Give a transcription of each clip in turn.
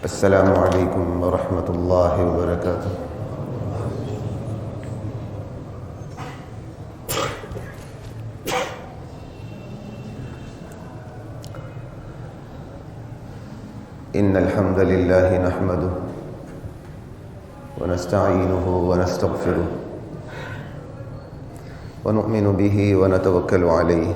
السلام علیکم ورحمۃ اللہ وبرکاتہ۔ ان الحمد للہ نحمدہ ونستعینہ ونستغفرہ ونؤمن بہ ونتوکل علیہ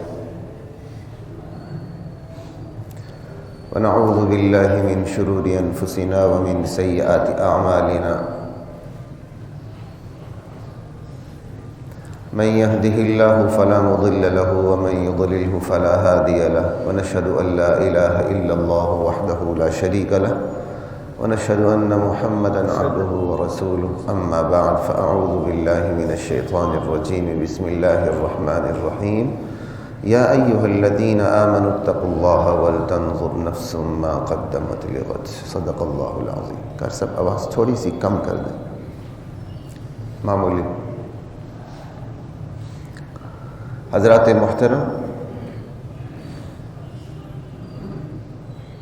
ونعوذ باللہ من شرور انفسنا ومن سیئات اعمالنا من يهده الله فلا مضل له ومن يضلله فلا هادي له ونشهد ان لا اله الا الله وحده لا شريك له ونشهد ان محمدا عبده ورسوله اما بعد فاعوذ بالله من الشيطان الرجيم بسم الله الرحمن الرحيم یا ایہا الذین آمنوا اتقوا اللہ ولتنظر نفس ما قدمت لغد صدق اللہ العظیم۔ کر سب آواز تھوڑی سی کم کر دیں، معمولی۔ حضرات محترم،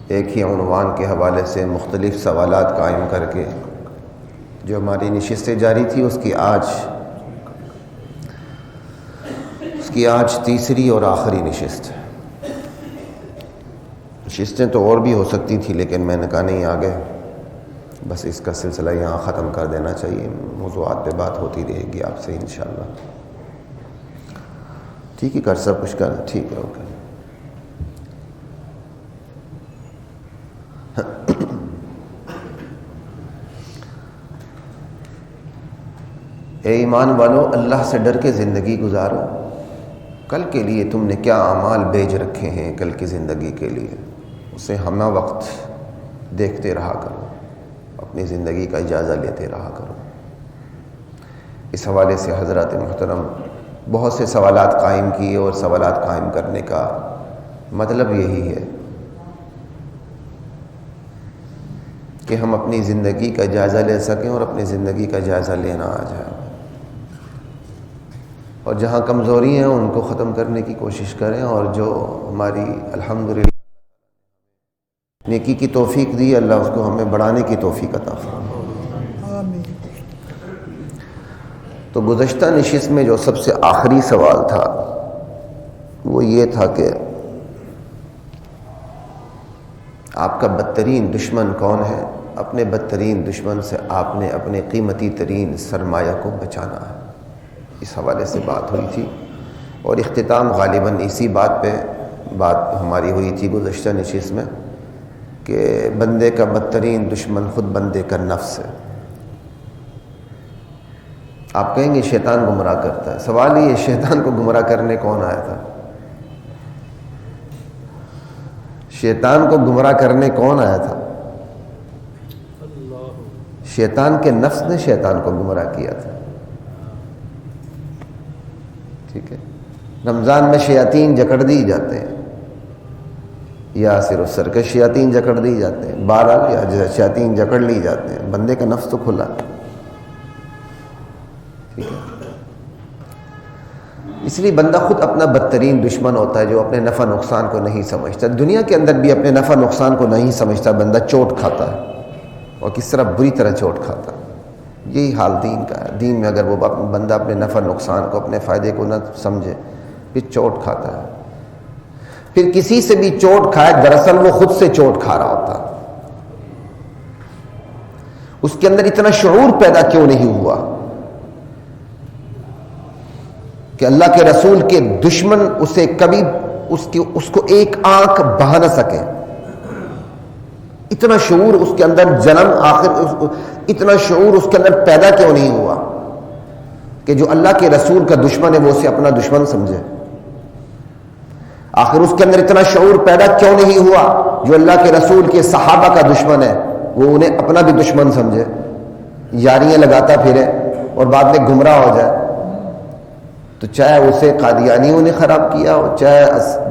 ایک ہی عنوان کے حوالے سے مختلف سوالات قائم کر کے جو ہماری نشستیں جاری تھی اس کی آج تیسری اور آخری نشست ہے۔ نشستیں تو اور بھی ہو سکتی تھی لیکن میں نے کہا نہیں، آگے بس اس کا سلسلہ یہاں ختم کر دینا چاہیے، موضوعات پہ بات ہوتی رہے گی آپ سے انشاءاللہ۔ ٹھیک ہے، کر سب کچھ کر، ٹھیک ہے، اوکے۔ اے ایمان والو، اللہ سے ڈر کے زندگی گزارو۔ کل کے لیے تم نے کیا اعمال بیج رکھے ہیں، کل کی زندگی کے لیے اسے ہمہ وقت دیکھتے رہا کرو، اپنی زندگی کا جائزہ لیتے رہا کرو۔ اس حوالے سے حضرات محترم بہت سے سوالات قائم کیے، اور سوالات قائم کرنے کا مطلب یہی ہے کہ ہم اپنی زندگی کا جائزہ لے سکیں اور اپنی زندگی کا جائزہ لینا آ جائے، اور جہاں کمزوری ہیں ان کو ختم کرنے کی کوشش کریں، اور جو ہماری الحمدللہ نیکی کی توفیق دی، اللہ اس کو ہمیں بڑھانے کی توفیق عطا فرمائے۔ تو گزشتہ نشست میں جو سب سے آخری سوال تھا وہ یہ تھا کہ آپ کا بدترین دشمن کون ہے؟ اپنے بدترین دشمن سے آپ نے اپنے قیمتی ترین سرمایہ کو بچانا ہے۔ اس حوالے سے بات ہوئی تھی، اور اختتام غالباً اسی بات پہ بات ہماری ہوئی تھی گزشتہ نشست میں کہ بندے کا بدترین دشمن خود بندے کا نفس ہے۔ آپ کہیں گے شیطان گمراہ کرتا ہے، سوال یہ شیطان کو گمراہ کرنے کون آیا تھا؟ شیطان کو گمراہ کرنے کون آیا تھا؟ شیطان کے نفس نے شیطان کو گمراہ کیا تھا۔ ٹھیک ہے، رمضان میں شیاطین جکڑ دی جاتے ہیں، یا صرف سرکش شیاطین جکڑ دی جاتے ہیں، بہرحال یا شیاطین جکڑ لی جاتے ہیں، بندے کا نفس تو کھلا۔ ٹھیک ہے، اس لیے بندہ خود اپنا بدترین دشمن ہوتا ہے جو اپنے نفع نقصان کو نہیں سمجھتا۔ دنیا کے اندر بھی اپنے نفع نقصان کو نہیں سمجھتا بندہ چوٹ کھاتا ہے، اور کس طرح بری طرح چوٹ کھاتا ہے۔ یہی حال دین کا ہے۔ دین میں اگر وہ بندہ اپنے نفع نقصان کو، اپنے فائدے کو نہ سمجھے، پھر چوٹ کھاتا ہے۔ پھر کسی سے بھی چوٹ کھائے، دراصل وہ خود سے چوٹ کھا رہا ہوتا ہے۔ اس کے اندر اتنا شعور پیدا کیوں نہیں ہوا کہ اللہ کے رسول کے دشمن اسے کبھی اس کو ایک آنکھ بہا نہ سکے؟ اتنا شعور اس کے اندر اتنا شعور اس کے اندر پیدا کیوں نہیں ہوا کہ جو اللہ کے رسول کا دشمن ہے وہ اسے اپنا دشمن سمجھے؟ آخر اس کے اندر اتنا شعور پیدا کیوں نہیں ہوا جو اللہ کے رسول کے صحابہ کا دشمن ہے وہ انہیں اپنا بھی دشمن سمجھے، یاریاں لگاتا پھرے اور بعد میں گمراہ ہو جائے؟ تو چاہے اسے قادیانیوں نے خراب کیا ہو، چاہے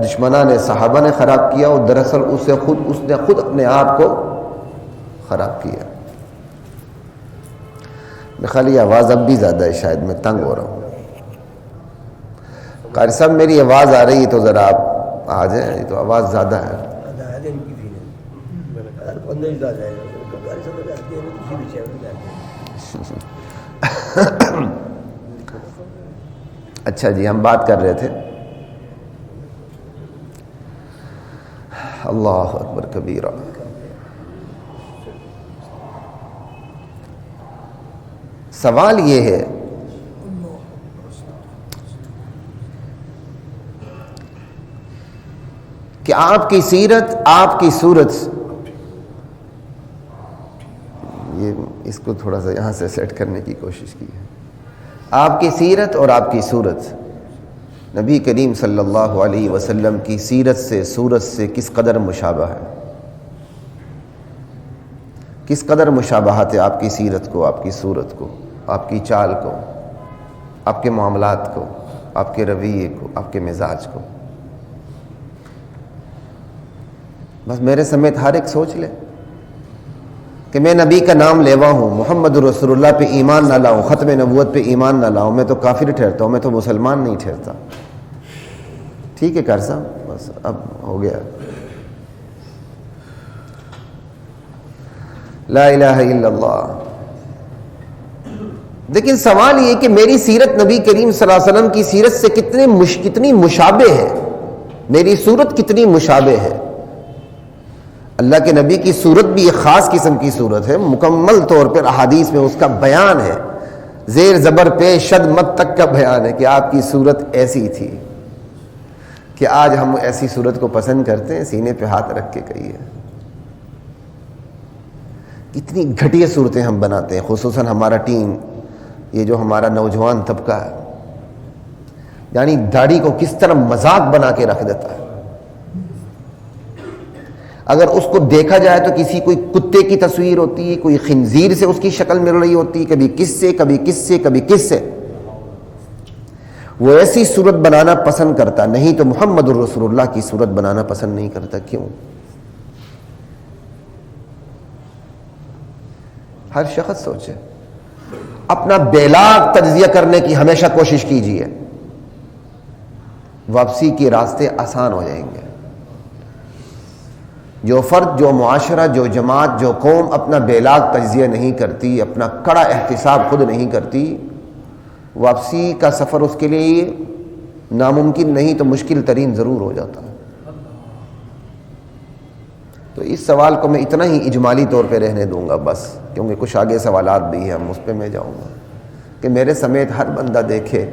دشمنان صحابہ نے خراب کیا ہو، دراصل اس نے خود اپنے آپ کو خراب کیا۔ میں خالی آواز اب بھی زیادہ ہے، شاید میں تنگ ہو رہا ہوں۔ قاری صاحب میری آواز آ رہی ہے تو ذرا آپ آ جائیں، تو آواز زیادہ ہے۔ اچھا جی، ہم بات کر رہے تھے اللہ اکبر کبیرہ. سوال یہ ہے کہ آپ کی سیرت، آپ کی صورت، یہ اس کو تھوڑا سا یہاں سے سیٹ کرنے کی کوشش کی ہے. آپ کی سیرت اور آپ کی صورت نبی کریم صلی اللہ علیہ وسلم کی سیرت سے، صورت سے کس قدر مشابہ ہے، کس قدر مشابہت ہے آپ کی سیرت کو، آپ کی صورت کو، آپ کی چال کو، آپ کے معاملات کو، آپ کے رویے کو، آپ کے مزاج کو. بس میرے سمیت ہر ایک سوچ لے کہ میں نبی کا نام لیوا ہوں، محمد رسول اللہ پہ ایمان نہ لاؤں، ختم نبوت پہ ایمان نہ لاؤں، میں تو کافر ٹھہرتا ہوں، میں تو مسلمان نہیں ٹھہرتا. ٹھیک ہے کرسا، بس اب ہو گیا. لا الہ الا اللہ. لیکن سوال یہ کہ میری سیرت نبی کریم صلی اللہ علیہ وسلم کی سیرت سے کتنی مشابہ ہے، میری صورت کتنی مشابہ ہے. اللہ کے نبی کی صورت بھی ایک خاص قسم کی صورت ہے، مکمل طور پر احادیث میں اس کا بیان ہے، زیر زبر پیش شد مت تک کا بیان ہے کہ آپ کی صورت ایسی تھی کہ آج ہم ایسی صورت کو پسند کرتے ہیں. سینے پہ ہاتھ رکھ کے کہیے کتنی گھٹیا صورتیں ہم بناتے ہیں، خصوصاً ہمارا ٹیم، یہ جو ہمارا نوجوان طبقہ ہے، یعنی داڑھی کو کس طرح مذاق بنا کے رکھ دیتا ہے. اگر اس کو دیکھا جائے تو کسی کوئی کتے کی تصویر ہوتی ہے، کوئی خنزیر سے اس کی شکل مل رہی ہوتی، کبھی کس سے، کبھی کس سے، کبھی کس سے. وہ ایسی صورت بنانا پسند کرتا، نہیں تو محمد الرسول اللہ کی صورت بنانا پسند نہیں کرتا. کیوں؟ ہر شخص سوچے، اپنا بیلاگ تجزیہ کرنے کی ہمیشہ کوشش کیجیے، واپسی کے راستے آسان ہو جائیں گے. جو فرد، جو معاشرہ، جو جماعت، جو قوم اپنا بیلاگ تجزیہ نہیں کرتی، اپنا کڑا احتساب خود نہیں کرتی، واپسی کا سفر اس کے لیے ناممکن نہیں تو مشکل ترین ضرور ہو جاتا ہے. تو اس سوال کو میں اتنا ہی اجمالی طور پہ رہنے دوں گا بس، کیونکہ کچھ آگے سوالات بھی ہیں، اس پہ میں جاؤں گا کہ میرے سمیت ہر بندہ دیکھے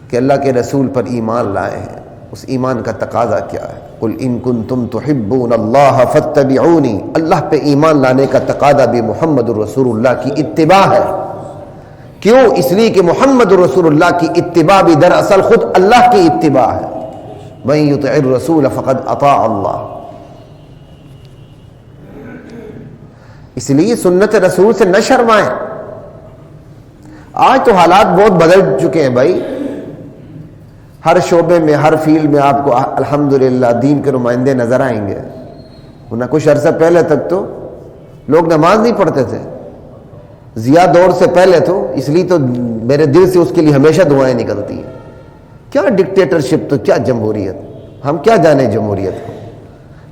کہ اللہ کے رسول پر ایمان لائے ہیں، اس ایمان کا تقاضا کیا ہے. قل ان کنتم تحبون اللہ فاتبعونی. اللہ پہ ایمان لانے کا تقاضا بھی محمد الرسول اللہ کی اتباع ہے. کیوں؟ اس لیے کہ محمد الرسول اللہ کی اتباع بھی دراصل خود اللہ کی اتباع ہے. من یطع الرسول فقد اطاع اللہ. اس لیے سنت رسول سے نہ شرمائیں. آج تو حالات بہت بدل چکے ہیں بھائی، ہر شعبے میں، ہر فیلڈ میں آپ کو الحمدللہ دین کے نمائندے نظر آئیں گے. ورنہ کچھ عرصہ پہلے تک تو لوگ نماز نہیں پڑھتے تھے، ضیاء دور سے پہلے تو، اس لیے تو میرے دل سے اس کے لیے ہمیشہ دعائیں نکلتی ہیں. کیا ڈکٹیٹرشپ، تو کیا جمہوریت، ہم کیا جانے جمہوریت کو.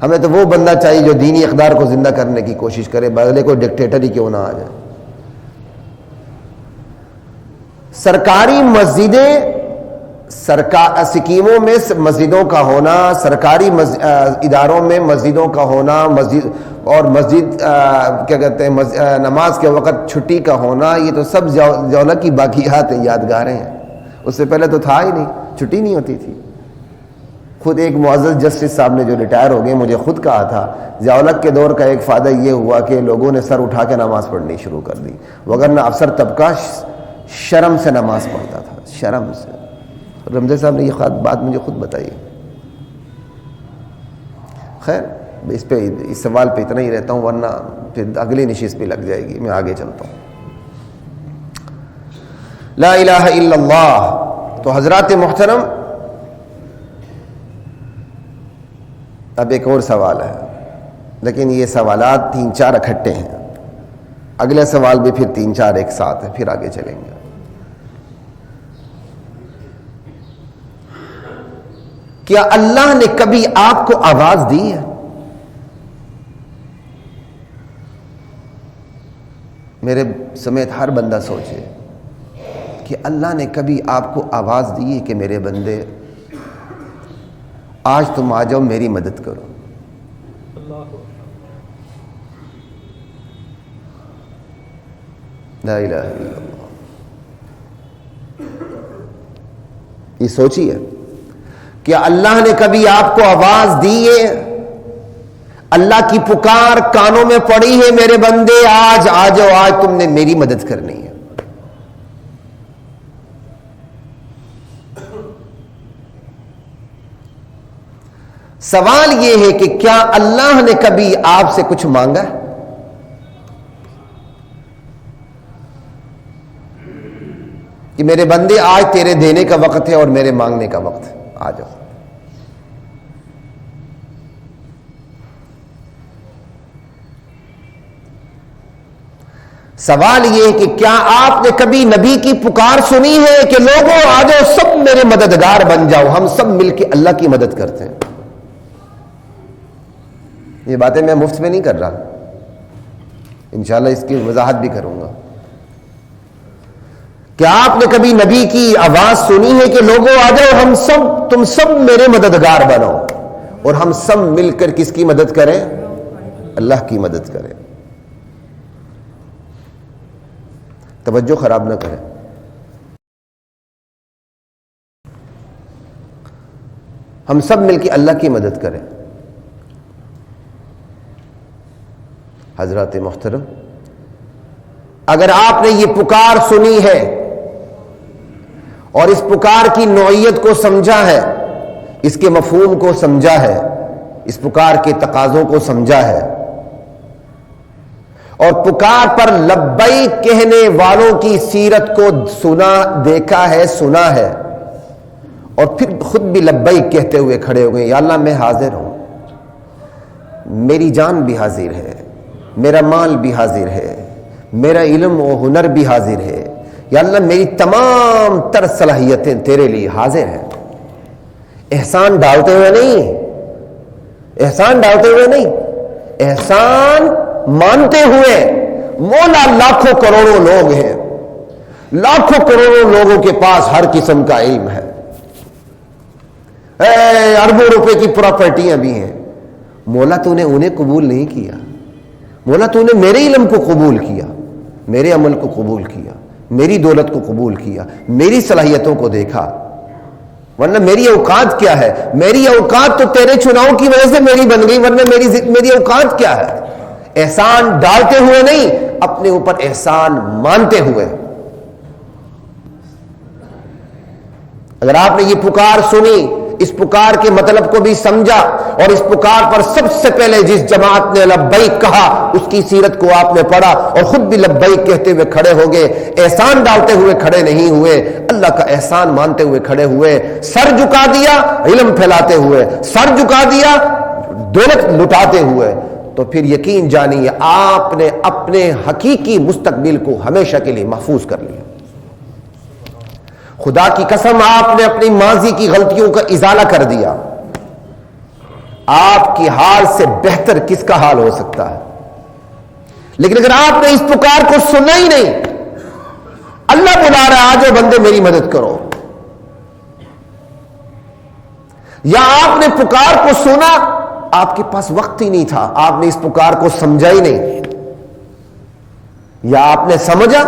ہمیں تو وہ بندہ چاہیے جو دینی اقدار کو زندہ کرنے کی کوشش کرے، بدلے کوئی ڈکٹیٹر ہی کیوں نہ آ جائے. سرکاری مسجدیں، سکیموں میں مسجدوں کا ہونا، سرکاری اداروں میں مسجدوں کا ہونا، مسجد کیا کہتے ہیں، نماز کے وقت چھٹی کا ہونا، یہ تو سب جولہ کی باقیات ہیں، یادگاریں ہیں. اس سے پہلے تو تھا ہی نہیں، چھٹی نہیں ہوتی تھی. خود ایک معزز جسٹس صاحب نے جو ریٹائر ہو گئے، مجھے خود کہا تھا ضیاء کے دور کا ایک فائدہ یہ ہوا کہ لوگوں نے سر اٹھا کے نماز پڑھنی شروع کر دی، وگرنہ افسر طبقہ شرم سے نماز پڑھتا تھا، شرم سے. رمضان صاحب نے یہ بات مجھے خود بتائی. خیر اس سوال پہ اتنا ہی رہتا ہوں، ورنہ پھر اگلی نشست پہ لگ جائے گی. میں آگے چلتا ہوں. لا الہ الا اللہ. تو حضرات محترم، اب ایک اور سوال ہے، لیکن یہ سوالات 3-4 اکٹھے ہیں. اگلے سوال بھی پھر 3-4 ایک ساتھ ہے، پھر آگے چلیں گے. کیا اللہ نے کبھی آپ کو آواز دی ہے؟ میرے سمیت ہر بندہ سوچے کہ اللہ نے کبھی آپ کو آواز دی ہے کہ میرے بندے آج تم آ جاؤ میری مدد کرو؟ لا الہ الا اللہ. یہ سوچیے کہ اللہ نے کبھی آپ کو آواز دی ہے؟ اللہ کی پکار کانوں میں پڑی ہے میرے بندے آج آ جاؤ، آج تم نے میری مدد کرنی ہے. سوال یہ ہے کہ کیا اللہ نے کبھی آپ سے کچھ مانگا ہے؟ کہ میرے بندے آج تیرے دینے کا وقت ہے اور میرے مانگنے کا وقت ہے، آ جاؤ. سوال یہ ہے کہ کیا آپ نے کبھی نبی کی پکار سنی ہے کہ لوگوں آ جاؤ سب میرے مددگار بن جاؤ، ہم سب مل کے اللہ کی مدد کرتے ہیں. یہ باتیں میں مفت میں نہیں کر رہا، انشاءاللہ اس کی وضاحت بھی کروں گا. کیا آپ نے کبھی نبی کی آواز سنی ہے کہ لوگوں آ جاؤ تم سب میرے مددگار بنو، اور ہم سب مل کر کس کی مدد کریں؟ اللہ کی مدد کریں. توجہ خراب نہ کریں. ہم سب مل کے اللہ کی مدد کریں. حضرات محترم، اگر آپ نے یہ پکار سنی ہے اور اس پکار کی نوعیت کو سمجھا ہے، اس کے مفہوم کو سمجھا ہے، اس پکار کے تقاضوں کو سمجھا ہے، اور پکار پر لبیک کہنے والوں کی سیرت کو سنا، دیکھا ہے، سنا ہے، اور پھر خود بھی لبیک کہتے ہوئے کھڑے ہو گئے، یا اللہ میں حاضر ہوں، میری جان بھی حاضر ہے، میرا مال بھی حاضر ہے، میرا علم و ہنر بھی حاضر ہے، یا اللہ میری تمام تر صلاحیتیں تیرے لیے حاضر ہیں. احسان ڈالتے ہوئے نہیں، احسان ڈالتے ہوئے نہیں، احسان مانتے ہوئے. مولا لاکھوں کروڑوں لوگ ہیں، لاکھوں کروڑوں لوگوں کے پاس ہر قسم کا علم ہے، اربوں روپے کی پراپرٹیاں بھی ہیں. مولا تو نے انہیں قبول نہیں کیا، مولا تو نے میرے علم کو قبول کیا، میرے عمل کو قبول کیا، میری دولت کو قبول کیا، میری صلاحیتوں کو دیکھا. ورنہ میری اوقات کیا ہے؟ میری اوقات تو تیرے چناؤ کی وجہ سے میری بن گئی، ورنہ میری اوقات کیا ہے؟ احسان ڈالتے ہوئے نہیں، اپنے اوپر احسان مانتے ہوئے. اگر آپ نے یہ پکار سنی، اس پکار کے مطلب کو بھی سمجھا، اور اس پکار پر سب سے پہلے جس جماعت نے لبیک کہا اس کی سیرت کو آپ نے پڑھا اور خود بھی لبیک کہتے ہوئے کھڑے ہو گئے. احسان ڈالتے ہوئے کھڑے نہیں ہوئے، اللہ کا احسان مانتے ہوئے کھڑے ہوئے. سر جھکا دیا علم پھیلاتے ہوئے، سر جھکا دیا دولت لٹاتے ہوئے، تو پھر یقین جانیے آپ نے اپنے حقیقی مستقبل کو ہمیشہ کے لیے محفوظ کر لیا. خدا کی قسم آپ نے اپنی ماضی کی غلطیوں کا ازالہ کر دیا. آپ کی حال سے بہتر کس کا حال ہو سکتا ہے؟ لیکن اگر آپ نے اس پکار کو سنا ہی نہیں، اللہ بلا رہا ہے آجو بندے میری مدد کرو، یا آپ نے پکار کو سنا، آپ کے پاس وقت ہی نہیں تھا، آپ نے اس پکار کو سمجھا ہی نہیں، یا آپ نے سمجھا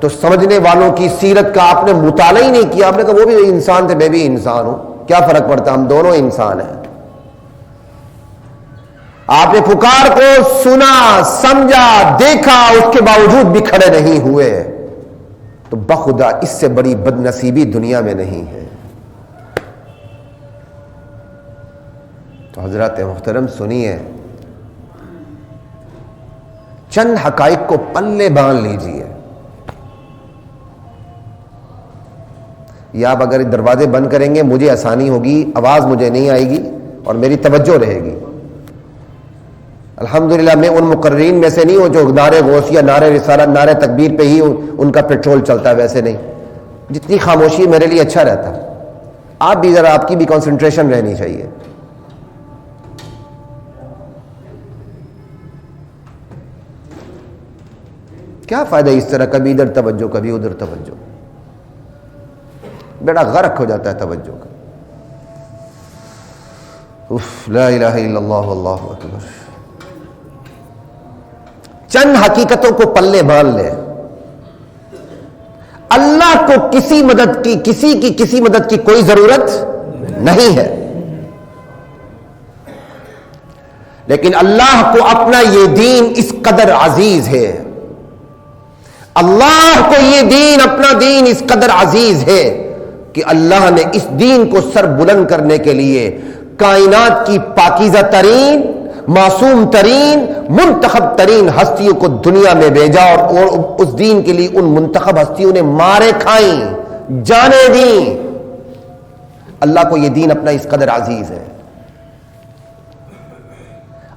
تو سمجھنے والوں کی سیرت کا آپ نے مطالعہ ہی نہیں کیا. آپ نے کہا وہ بھی انسان تھے، میں بھی انسان ہوں، کیا فرق پڑتا، ہم دونوں انسان ہیں. آپ نے پکار کو سنا، سمجھا، دیکھا، اس کے باوجود بھی کھڑے نہیں ہوئے، تو بخدا اس سے بڑی بد نصیبی دنیا میں نہیں ہے. تو حضرات محترم سنیے، چند حقائق کو پلے باندھ لیجئے. یا آپ اگر دروازے بند کریں گے مجھے آسانی ہوگی، آواز مجھے نہیں آئے گی اور میری توجہ رہے گی. الحمدللہ میں ان مقررین میں سے نہیں ہوں جو نعرے غوثیہ، نعرے رسالت، نعرے تکبیر پہ ہی ان کا پیٹرول چلتا ہے، ویسے نہیں. جتنی خاموشی میرے لیے اچھا رہتا. آپ بھی ذرا، آپ کی بھی کنسنٹریشن رہنی چاہیے. کیا فائدہ اس طرح کبھی ادھر توجہ کبھی ادھر توجہ، بیڑا غرق ہو جاتا ہے توجہ کا. لا الہ الا اللہ واللہ اکبر. چند حقیقتوں کو پلے باندھ لے. اللہ کو کسی مدد کی کوئی ضرورت نہیں ہے، لیکن اللہ کو اپنا یہ دین اس قدر عزیز ہے، اللہ کو یہ دین اپنا دین اس قدر عزیز ہے کہ اللہ نے اس دین کو سر بلند کرنے کے لیے کائنات کی پاکیزہ ترین، معصوم ترین، منتخب ترین ہستیوں کو دنیا میں بھیجا، اور اس دین کے لیے ان منتخب ہستیوں نے مارے کھائیں، جانیں دیں. اللہ کو یہ دین اپنا اس قدر عزیز ہے.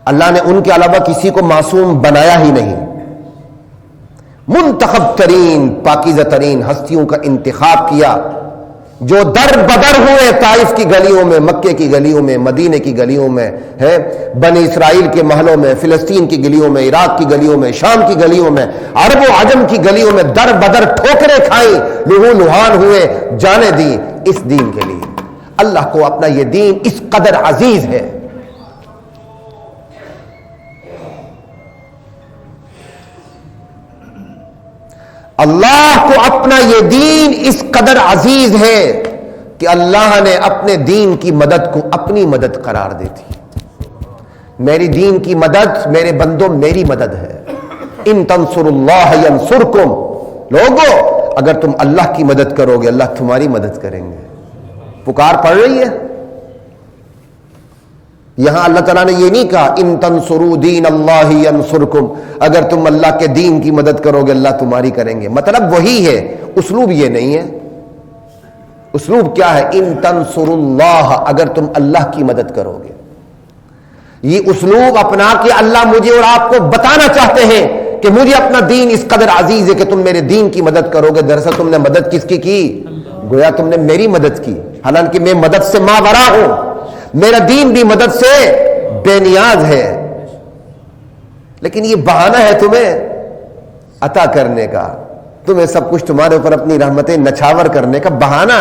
اللہ نے ان کے علاوہ کسی کو معصوم بنایا ہی نہیں. منتخب ترین، پاکیزہ ترین ہستیوں کا انتخاب کیا، جو در بدر ہوئے طائف کی گلیوں میں، مکے کی گلیوں میں، مدینے کی گلیوں میں، ہے بنی اسرائیل کے محلوں میں، فلسطین کی گلیوں میں، عراق کی گلیوں میں، شام کی گلیوں میں، عرب و عجم کی گلیوں میں در بدر ٹھوکریں کھائیں، لہو لہان ہوئے، جانیں دی اس دین کے لیے. اللہ کو اپنا یہ دین اس قدر عزیز ہے. اللہ کو اپنا یہ دین اس قدر عزیز ہے کہ اللہ نے اپنے دین کی مدد کو اپنی مدد قرار دی تھی. میری دین کی مدد، میرے بندوں میری مدد ہے. ان تنصروا اللہ ینصرکم. لوگو اگر تم اللہ کی مدد کرو گے اللہ تمہاری مدد کریں گے. پکار پڑ رہی ہے یہاں. اللہ تعالیٰ نے یہ نہیں کہا ان تنصروا دین اللہ ینصرکم، اگر تم اللہ کے دین کی مدد کرو گے اللہ تمہاری کریں گے. مطلب وہی ہے، اسلوب یہ نہیں ہے. اسلوب کیا ہے؟ ان تنصروا اللہ، اگر تم اللہ کی مدد کرو گے. یہ اسلوب اپنا کے اللہ مجھے اور آپ کو بتانا چاہتے ہیں کہ مجھے اپنا دین اس قدر عزیز ہے کہ تم میرے دین کی مدد کرو گے. دراصل تم نے مدد کس کی؟ گویا تم نے میری مدد کی، حالانکہ میں مدد سے ماورا ہوں. میرا دین بھی مدد سے بے نیاز ہے، لیکن یہ بہانہ ہے تمہیں عطا کرنے کا، تمہیں سب کچھ تمہارے اوپر اپنی رحمتیں نچھاور کرنے کا بہانہ.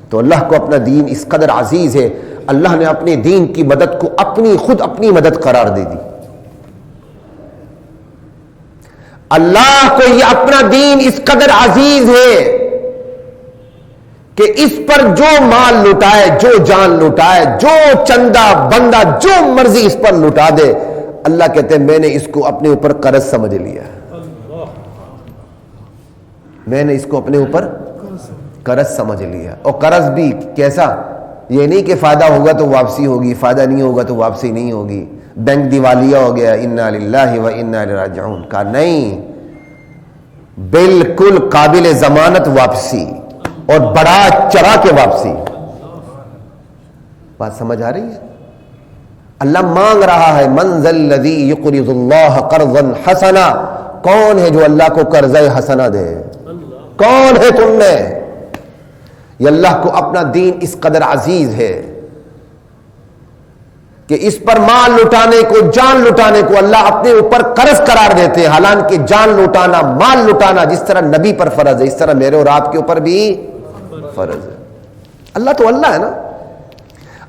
تو اللہ کو اپنا دین اس قدر عزیز ہے، اللہ نے اپنے دین کی مدد کو خود اپنی مدد قرار دے دی. اللہ کو یہ اپنا دین اس قدر عزیز ہے کہ اس پر جو مال لٹائے، جو جان لٹائے، جو چندہ بندہ جو مرضی اس پر لٹا دے، اللہ کہتے ہیں میں نے اس کو اپنے اوپر قرض سمجھ لیا. میں نے اس کو اپنے اوپر قرض سمجھ لیا. اور قرض بھی کیسا؟ یہ نہیں کہ فائدہ ہوگا تو واپسی ہوگی، فائدہ نہیں ہوگا تو واپسی نہیں ہوگی، بینک دیوالیہ ہو گیا انا للہ و انا الیہ راجعون. کہا نہیں، بالکل قابل ضمانت واپسی اور بڑا چڑھا کے واپسی. بات سمجھ آ رہی ہے؟ اللہ مانگ رہا ہے من ذا الذی یقرض اللہ قرضا حسنا. کون ہے جو اللہ کو قرض حسنا دے؟ کون ہے تم میں؟ یہ اللہ کو اپنا دین اس قدر عزیز ہے کہ اس پر مال لٹانے کو، جان لٹانے کو اللہ اپنے اوپر قرض قرار دیتے ہیں، حالانکہ جان لٹانا، مال لٹانا جس طرح نبی پر فرض ہے اس طرح میرے اور آپ کے اوپر بھی فرض ہے. اللہ تو اللہ ہے نا.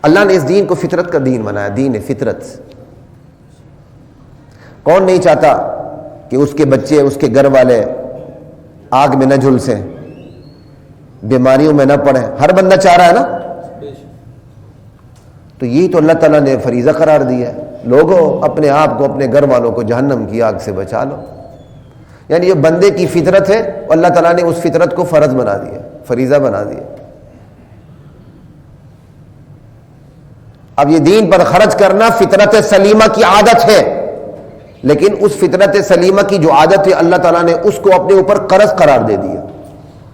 اللہ نے اس دین کو فطرت کا دین بنایا، دین فطرت. کون نہیں چاہتا کہ اس کے بچے، اس کے گھر والے آگ میں نہ جھلسیں، بیماریوں میں نہ پڑیں؟ ہر بندہ چاہ رہا ہے نا. تو یہی تو اللہ تعالیٰ نے فریضہ قرار دیا ہے، لوگوں اپنے آپ کو، اپنے گھر والوں کو جہنم کی آگ سے بچا لو. یعنی یہ بندے کی فطرت ہے، اللہ تعالیٰ نے اس فطرت کو فرض بنا دیا، فریضہ بنا دیا. اب یہ دین پر خرچ کرنا فطرت سلیمہ کی عادت ہے، لیکن اس فطرت سلیمہ کی جو عادت ہے اللہ تعالیٰ نے اس کو اپنے اوپر قرض قرار دے دیا.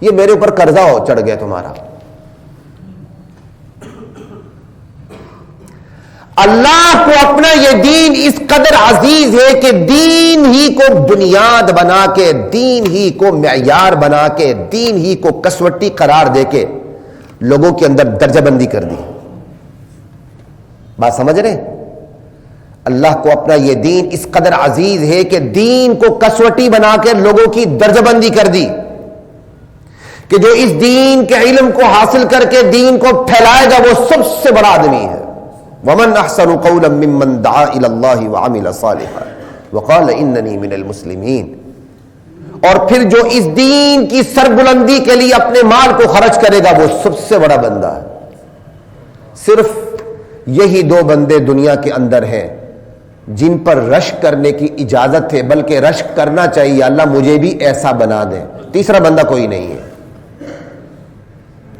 یہ میرے اوپر قرضہ ہو چڑھ گیا تمہارا. اللہ کو اپنا یہ دین اس قدر عزیز ہے کہ دین ہی کو بنیاد بنا کے، دین ہی کو معیار بنا کے، دین ہی کو کسوٹی قرار دے کے لوگوں کے اندر درجہ بندی کر دی. بات سمجھ رہے؟ اللہ کو اپنا یہ دین اس قدر عزیز ہے کہ دین کو کسوٹی بنا کر لوگوں کی درجہ بندی کر دی کہ جو اس دین کے علم کو حاصل کر کے دین کو پھیلائے گا وہ سب سے بڑا آدمی ہے. وَمَنْ أَحْسَنُ قَوْلًا مِّمَّنْ دَعَا إِلَى اللَّهِ وَعَمِلَ صَالِحًا وَقَالَ إِنَّنِي مِنَ الْمُسْلِمِينَ. اور پھر جو اس دین کی سربلندی کے لیے اپنے مال کو خرچ کرے گا وہ سب سے بڑا بندہ ہے. صرف یہی دو بندے دنیا کے اندر ہیں جن پر رشک کرنے کی اجازت ہے، بلکہ رشک کرنا چاہیے، اللہ مجھے بھی ایسا بنا دے. تیسرا بندہ کوئی نہیں ہے.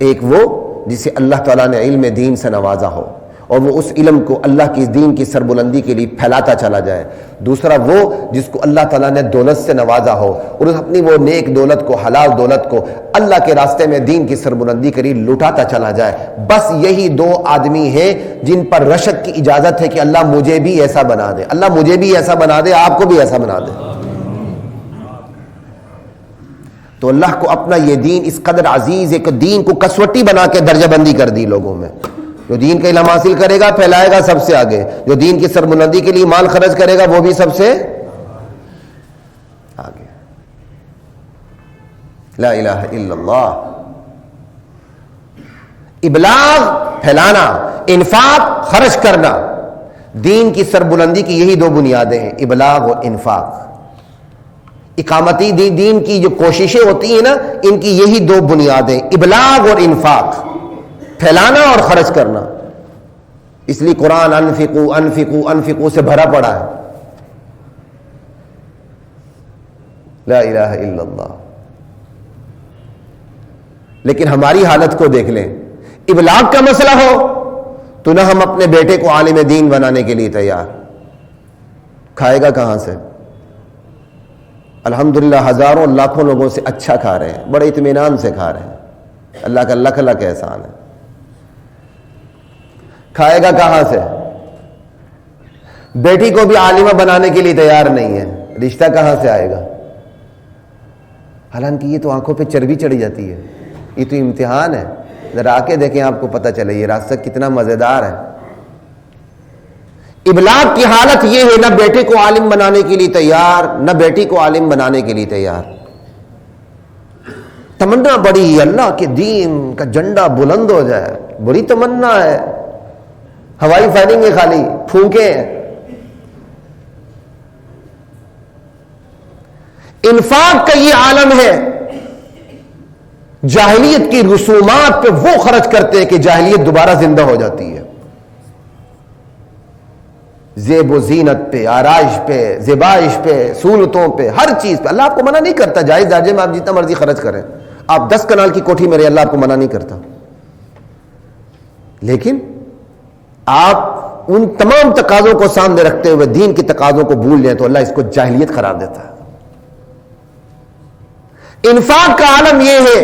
ایک وہ جسے اللہ تعالیٰ نے علم دین سے نوازا ہو اور وہ اس علم کو اللہ کی دین کی سربلندی کے لیے پھیلاتا چلا جائے. دوسرا وہ جس کو اللہ تعالیٰ نے دولت سے نوازا ہو اور اپنی وہ نیک دولت کو، حلال دولت کو اللہ کے راستے میں دین کی سربلندی کے لیے لٹاتا چلا جائے. بس یہی دو آدمی ہیں جن پر رشک کی اجازت ہے کہ اللہ مجھے بھی ایسا بنا دے، اللہ مجھے بھی ایسا بنا دے، آپ کو بھی ایسا بنا دے. تو اللہ کو اپنا یہ دین اس قدر عزیز ہے کہ دین کو کسوٹی بنا کے درجہ بندی کر دی لوگوں میں. جو دین کا علم حاصل کرے گا پھیلائے گا سب سے آگے، جو دین کی سربلندی کے لیے مال خرچ کرے گا وہ بھی سب سے آگے. لا الہ الا اللہ. ابلاغ پھیلانا، انفاق خرچ کرنا، دین کی سربلندی کی یہی دو بنیادیں ہیں، ابلاغ اور انفاق. اقامتی دین کی جو کوششیں ہوتی ہیں نا، ان کی یہی دو بنیادیں، ابلاغ اور انفاق، پھیلانا اور خرچ کرنا. اس لیے قرآن انفقوا انفقوا انفقوا سے بھرا پڑا ہے. لا الہ الا اللہ. لیکن ہماری حالت کو دیکھ لیں، ابلاغ کا مسئلہ ہو تو نہ ہم اپنے بیٹے کو عالم دین بنانے کے لیے تیار، کھائے گا کہاں سے؟ الحمدللہ ہزاروں لاکھوں لوگوں سے اچھا کھا رہے ہیں، بڑے اطمینان سے کھا رہے ہیں، اللہ کا لاکھ لاکھ احسان ہے. کھائے گا کہاں سے؟ بیٹی کو بھی عالمہ بنانے کے لیے تیار نہیں ہے، رشتہ کہاں سے آئے گا؟ حالانکہ یہ تو آنکھوں پہ چربی چڑھی جاتی ہے، یہ تو امتحان ہے. ذرا آ کے دیکھیں آپ کو پتہ چلے یہ راستہ کتنا مزیدار ہے. ابلاغ کی حالت یہ ہے، نہ بیٹے کو عالم بنانے کے لیے تیار، نہ بیٹی کو عالم بنانے کے لیے تیار. تمنا بڑی، اللہ کے دین کا جھنڈا بلند ہو جائے، بڑی تمنا ہے. ہوائی فائرنگ ہے، خالی پھونکے ہیں. انفاق کا یہ عالم ہے، جاہلیت کی رسومات پہ وہ خرچ کرتے ہیں کہ جاہلیت دوبارہ زندہ ہو جاتی ہے. زیب و زینت پہ، آرائش پہ، زیبائش پہ، سہولتوں پہ، ہر چیز پہ. اللہ آپ کو منع نہیں کرتا، جائز درجے میں آپ جتنا مرضی خرچ کریں. آپ 10 کنال کی کوٹھی میں رہے، اللہ آپ کو منع نہیں کرتا. لیکن آپ ان تمام تقاضوں کو سامنے رکھتے ہوئے دین کے تقاضوں کو بھول جائیں تو اللہ اس کو جاہلیت قرار دیتا ہے. انفاق کا عالم یہ ہے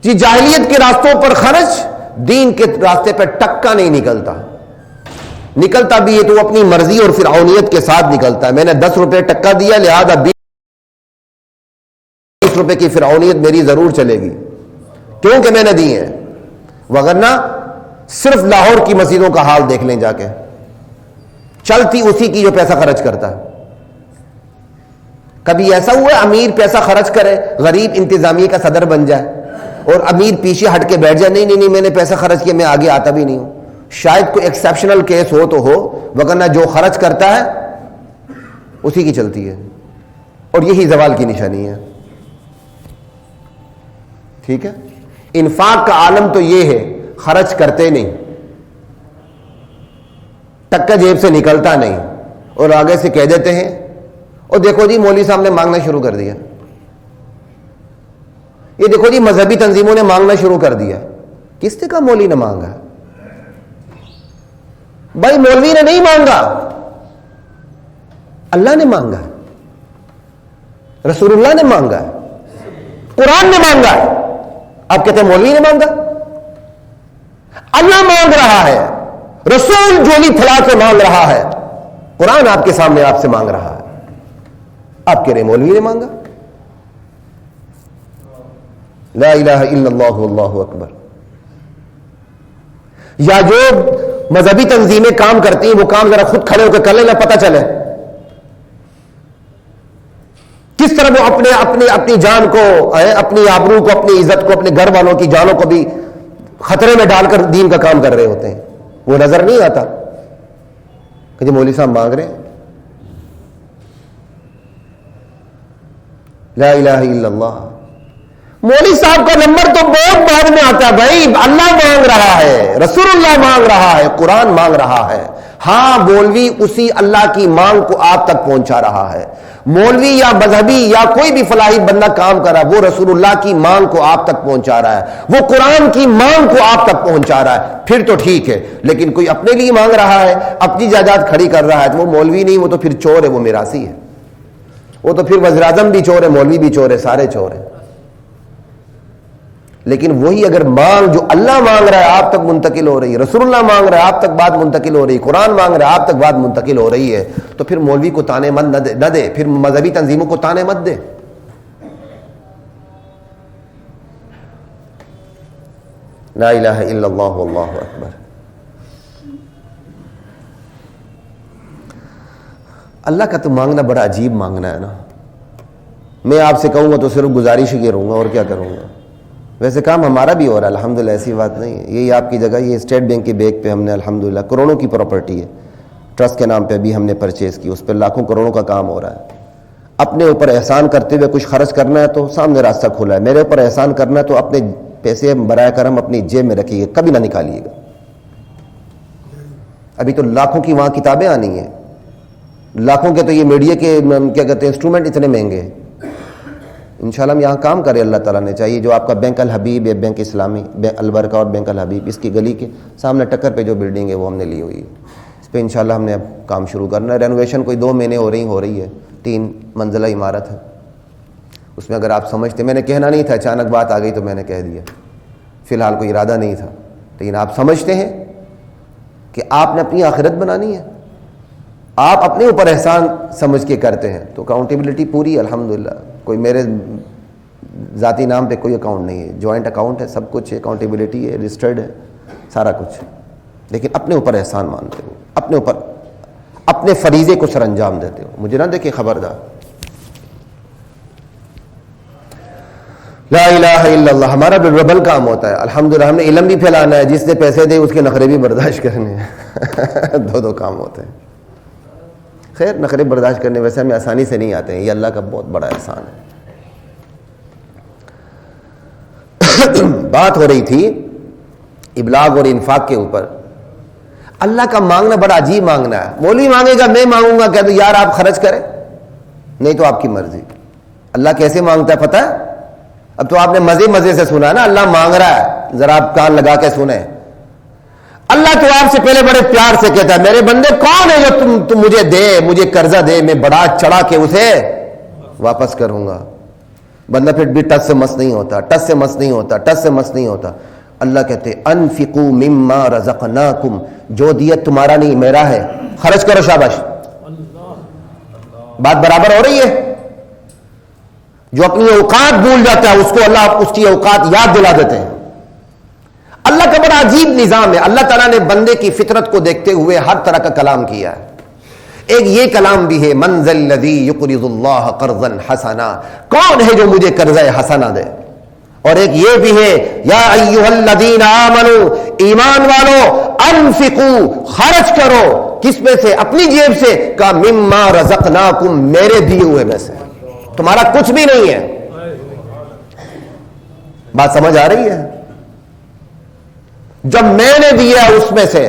کہ جاہلیت کے راستوں پر خرچ، دین کے راستے پر ٹکا نہیں نکلتا. نکلتا بھی ہے تو وہ اپنی مرضی اور فرعونیت کے ساتھ نکلتا ہے. میں نے 10 روپے ٹکا دیا لہذا 20 روپے کی فرعونیت میری ضرور چلے گی کیونکہ میں نے دی ہے. وگرنہ صرف لاہور کی مسجدوں کا حال دیکھ لیں جا کے، چلتی اسی کی جو پیسہ خرچ کرتا ہے. کبھی ایسا ہوا ہے امیر پیسہ خرچ کرے، غریب انتظامیہ کا صدر بن جائے اور امیر پیچھے ہٹ کے بیٹھ جائے، نہیں میں نے پیسہ خرچ کیا، میں آگے آتا بھی نہیں ہوں. شاید کوئی ایکسیپشنل کیس ہو تو ہو، وگرنہ جو خرچ کرتا ہے اسی کی چلتی ہے. اور یہی زوال کی نشانی ہے. ٹھیک ہے. انفاق کا عالم تو یہ ہے، خرچ کرتے نہیں، ٹکا جیب سے نکلتا نہیں اور آگے سے کہہ دیتے ہیں اور دیکھو جی مولوی صاحب نے مانگنا شروع کر دیا، یہ دیکھو جی مذہبی تنظیموں نے مانگنا شروع کر دیا. کس نے کہا مولوی نے مانگا؟ بھائی مولوی نے نہیں مانگا، اللہ نے مانگا ہے، رسول اللہ نے مانگا ہے، قرآن نے مانگا ہے. آپ کہتے ہیں مولوی نے مانگا؟ اللہ مانگ رہا ہے، رسول جولی پھیلا کے مانگ رہا ہے، قرآن آپ کے سامنے آپ سے مانگ رہا ہے. آپ کہہ رہے مولوی نے مانگا؟ لا الہ الا اللہ واللہ اکبر. یا جو مذہبی تنظیمیں کام کرتی ہیں، وہ کام ذرا خود کھڑے ہو کے کر لیں، پتہ چلے کس طرح وہ اپنی جان کو، اپنی آبرو کو، اپنی عزت کو، اپنے گھر والوں کی جانوں کو بھی خطرے میں ڈال کر دین کا کام کر رہے ہوتے ہیں. وہ نظر نہیں آتا کہ جی مولوی صاحب مانگ رہے ہیں. لا الہ الا اللہ. مولوی صاحب کا نمبر تو بہت بعد میں آتا ہے بھائی. اللہ مانگ رہا ہے، رسول اللہ مانگ رہا ہے، قرآن مانگ رہا ہے. ہاں مولوی اسی اللہ کی مانگ کو آپ تک پہنچا رہا ہے. مولوی یا مذہبی یا کوئی بھی فلاحی بندہ کام کر رہا ہے، وہ رسول اللہ کی مانگ کو آپ تک پہنچا رہا ہے، وہ قرآن کی مانگ کو آپ تک پہنچا رہا ہے، پھر تو ٹھیک ہے. لیکن کوئی اپنے لیے مانگ رہا ہے، اپنی جائیداد کھڑی کر رہا ہے، تو وہ مولوی نہیں، وہ تو پھر چور ہے، وہ میراثی ہے. وہ تو پھر وزیر اعظم بھی چور ہے، مولوی بھی چور ہے، سارے چور ہیں. لیکن وہی اگر مانگ جو اللہ مانگ رہا ہے آپ تک منتقل ہو رہی ہے، رسول اللہ مانگ رہا ہے آپ تک بات منتقل ہو رہی ہے، قرآن مانگ رہا ہے آپ تک بات منتقل ہو رہی ہے، تو پھر مولوی کو تانے مت نہ دے، پھر مذہبی تنظیموں کو تانے مت دے. لا الہ الا اللہ واللہ اکبر. اللہ کا تو مانگنا بڑا عجیب مانگنا ہے نا. میں آپ سے کہوں گا تو صرف گزارش ہی کروں گا، اور کیا کروں گا. ویسے کام ہمارا بھی ہو رہا ہے الحمدللہ، ایسی بات نہیں ہے. یہی آپ کی جگہ، یہ اسٹیٹ بینک کے بیک پہ ہم نے الحمدللہ کروڑوں کی پراپرٹی ہے، ٹرسٹ کے نام پہ بھی ہم نے پرچیز کی، اس پہ لاکھوں کروڑوں کا کام ہو رہا ہے. اپنے اوپر احسان کرتے ہوئے کچھ خرچ کرنا ہے تو سامنے راستہ کھلا ہے. میرے اوپر احسان کرنا ہے تو اپنے پیسے برائے کرم اپنی جیب میں رکھیے، کبھی نہ نکالیے گا. ابھی تو لاکھوں کی وہاں کتابیں آنی ہیں، لاکھوں کے تو یہ میڈیا کے کیا کہتے ہیں انسٹرومنٹ اتنے مہنگے ہیں. انشاءاللہ ہم یہاں کام کرے، اللہ تعالیٰ نے چاہیے. جو آپ کا بینک الحبیب ہے، بینک اسلامی البرکہ اور بینک الحبیب، اس کی گلی کے سامنے ٹکر پہ جو بلڈنگ ہے وہ ہم نے لی ہوئی ہے. اس پہ انشاءاللہ ہم نے اب کام شروع کرنا ہے. رینوویشن کوئی 2 مہینے ہو رہی ہے. 3 منزلہ عمارت ہے. اس میں اگر آپ سمجھتے، میں نے کہنا نہیں تھا، اچانک بات آ گئی تو میں نے کہہ دیا. فی الحال کوئی ارادہ نہیں تھا، لیکن آپ سمجھتے ہیں کہ آپ نے اپنی آخرت بنانی ہے، آپ اپنے اوپر احسان سمجھ کے کرتے ہیں تو اکاؤنٹیبلٹی پوری ہے الحمدللہ. کوئی میرے ذاتی نام پہ کوئی اکاؤنٹ نہیں ہے، جوائنٹ اکاؤنٹ ہے، سب کچھ ہے، اکاؤنٹیبلٹی ہے، رجسٹرڈ ہے، سارا کچھ. لیکن اپنے اوپر احسان مانتے ہو، اپنے اوپر اپنے فریضے کو سر انجام دیتے ہو. مجھے نہ دیکھیں خبردار. لا الہ الا اللہ. ہمارا بھی ڈبل کام ہوتا ہے الحمدللہ. ہم نے علم بھی پھیلانا ہے، جس نے پیسے دے اس کے نخرے بھی برداشت کرنے ہیں. 2 کام ہوتے ہیں. خیر نخرے برداشت کرنے ویسے ہمیں آسانی سے نہیں آتے ہیں، یہ اللہ کا بہت بڑا احسان ہے. بات ہو رہی تھی ابلاغ اور انفاق کے اوپر. اللہ کا مانگنا بڑا عجیب مانگنا ہے. مولوی مانگے گا، میں مانگوں گا، کہہ دو یار آپ خرچ کریں، نہیں تو آپ کی مرضی. اللہ کیسے مانگتا ہے پتہ ہے؟ اب تو آپ نے مزے سے سنا نا اللہ مانگ رہا ہے، ذرا آپ کان لگا کے سنیں. اللہ تو آپ سے پہلے بڑے پیار سے کہتا ہے میرے بندے کون ہے جو تم مجھے دے، مجھے قرضہ دے، میں بڑا چڑھا کے اسے واپس کروں گا. بندہ پھر بھی ٹس سے مس نہیں ہوتا. اللہ کہتے انفقوا مما رزقناکم، جو دیا تمہارا نہیں میرا ہے، خرچ کرو. شاباش. بات برابر ہو رہی ہے. جو اپنی اوقات بھول جاتا ہے اس کو اللہ اس کی اوقات یاد دلا دیتے ہیں. اللہ کا بڑا عجیب نظام ہے. اللہ تعالیٰ نے بندے کی فطرت کو دیکھتے ہوئے ہر طرح کا کلام کیا ہے. ایک یہ کلام بھی ہے من ذا الذی یقرض اللہ قرضا حسنا، کون ہے جو مجھے قرضہ حسنا دے. اور ایک یہ بھی ہے یا ایھا الذین آمنوا، ایمان والو، انفقوا، خرچ کرو. کس میں سے؟ اپنی جیب سے. کا مما رزقناکم، میرے دیے ہوئے میں سے، تمہارا کچھ بھی نہیں ہے. بات سمجھ آ رہی ہے؟ جب میں نے دیا اس میں سے،